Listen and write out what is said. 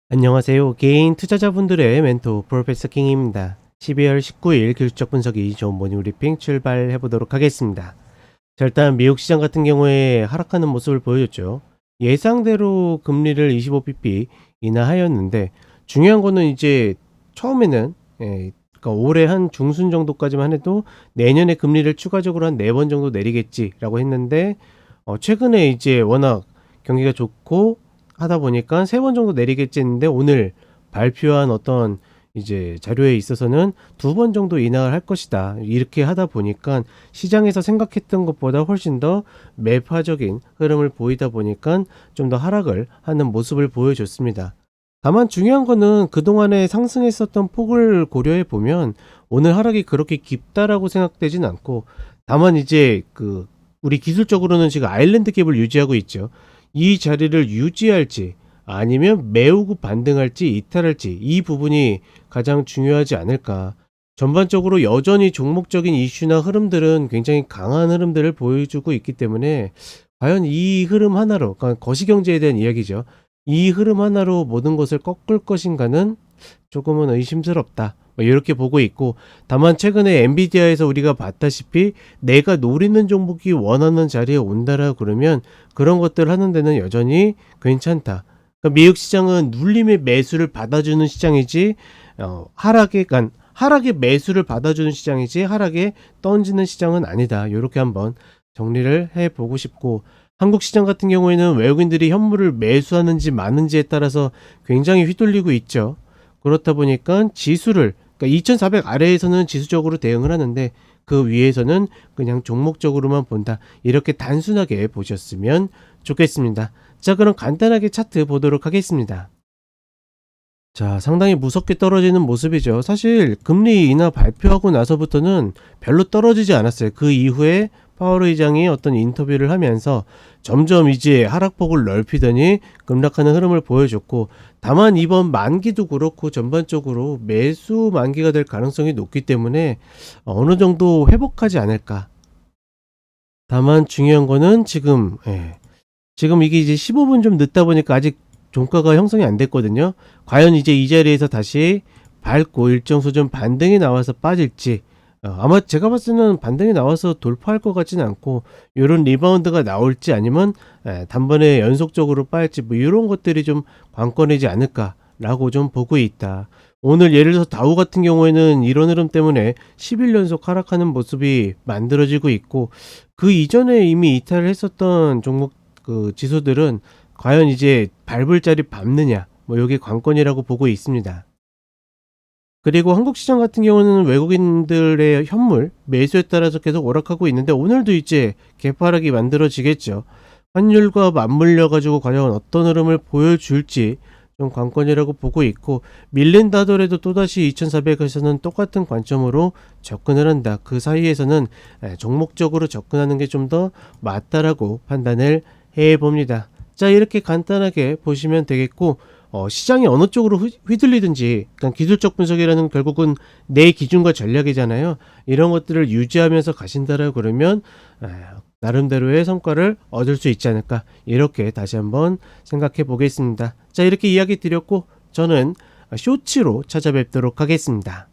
안녕하세요. 개인 투자자분들의 멘토 프로페서 킹입니다. 12월 19일 기술적 분석이 좋은 모닝 브리핑 출발해 보도록 하겠습니다. 자, 일단 미국 시장 같은 경우에 하락하는 모습을 보여줬죠. 예상대로 금리를 25bp 인하하였는데 중요한 거는 이제 처음에는 그러니까 올해 한 중순 정도까지만 해도 내년에 금리를 추가적으로 한 4번 정도 내리겠지라고 했는데 최근에 이제 워낙 경기가 좋고 하다 보니까 3번 정도 내리겠지 했는데 오늘 발표한 어떤 이제 자료에 있어서는 2번 정도 인하를 할 것이다. 이렇게 하다 보니까 시장에서 생각했던 것보다 훨씬 더 매파적인 흐름을 보이다 보니까 좀 더 하락을 하는 모습을 보여줬습니다. 다만 중요한 거는 그동안에 상승했었던 폭을 고려해 보면 오늘 하락이 그렇게 깊다라고 생각되진 않고, 다만 이제 우리 기술적으로는 지금 아일랜드 갭을 유지하고 있죠. 이 자리를 유지할지 아니면 매우고 반등할지 이탈할지, 이 부분이 가장 중요하지 않을까. 전반적으로 여전히 종목적인 이슈나 흐름들은 굉장히 강한 흐름들을 보여주고 있기 때문에 과연 이 흐름 하나로, 그러니까 거시경제에 대한 이야기죠. 이 흐름 하나로 모든 것을 꺾을 것인가는 조금은 의심스럽다. 뭐 이렇게 보고 있고, 다만 최근에 엔비디아에서 우리가 봤다시피 내가 노리는 종목이 원하는 자리에 온다라 그러면 그런 것들 하는 데는 여전히 괜찮다. 그러니까 미국 시장은 눌림의 매수를 받아주는 시장이지, 하락의 매수를 받아주는 시장이지 하락에 던지는 시장은 아니다. 이렇게 한번 정리를 해보고 싶고, 한국 시장 같은 경우에는 외국인들이 현물을 매수하는지 마는지에 따라서 굉장히 휘둘리고 있죠. 그렇다 보니까 지수를, 그러니까 2400 아래에서는 지수적으로 대응을 하는데 그 위에서는 그냥 종목적으로만 본다. 이렇게 단순하게 보셨으면 좋겠습니다. 자, 그럼 간단하게 차트 보도록 하겠습니다. 자, 상당히 무섭게 떨어지는 모습이죠. 사실 금리 인하 발표하고 나서부터는 별로 떨어지지 않았어요. 그 이후에 파월 의장이 어떤 인터뷰를 하면서 점점 이제 하락폭을 넓히더니 급락하는 흐름을 보여줬고, 다만 이번 만기도 그렇고 전반적으로 매수 만기가 될 가능성이 높기 때문에 어느 정도 회복하지 않을까. 다만 중요한 거는 지금 이게 이제 15분 좀 늦다 보니까 아직 종가가 형성이 안 됐거든요. 과연 이제 이 자리에서 다시 밟고 일정 수준 반등이 나와서 빠질지, 아마 제가 봤을 때는 반등이 나와서 돌파할 것 같지는 않고 이런 리바운드가 나올지 아니면 단번에 연속적으로 빠질지, 뭐 이런 것들이 좀 관건이지 않을까라고 좀 보고 있다. 오늘 예를 들어서 다우 같은 경우에는 이런 흐름 때문에 10일 연속 하락하는 모습이 만들어지고 있고, 그 이전에 이미 이탈을 했었던 종목 지수들은 과연 이제 밟을 자리 밟느냐, 뭐 이게 관건이라고 보고 있습니다. 그리고 한국 시장 같은 경우는 외국인들의 현물 매수에 따라서 계속 오락하고 있는데 오늘도 이제 개파락이 만들어지겠죠. 환율과 맞물려 가지고 과연 어떤 흐름을 보여줄지 좀 관건이라고 보고 있고, 밀린다 하더라도 또다시 2400에서는 똑같은 관점으로 접근을 한다. 그 사이에서는 종목적으로 접근하는 게 좀 더 맞다라고 판단을 해봅니다. 자, 이렇게 간단하게 보시면 되겠고, 시장이 어느 쪽으로 휘둘리든지, 그러니까 기술적 분석이라는 결국은 내 기준과 전략이잖아요. 이런 것들을 유지하면서 가신다라 그러면 나름대로의 성과를 얻을 수 있지 않을까, 이렇게 다시 한번 생각해 보겠습니다. 자, 이렇게 이야기 드렸고 저는 쇼츠로 찾아뵙도록 하겠습니다.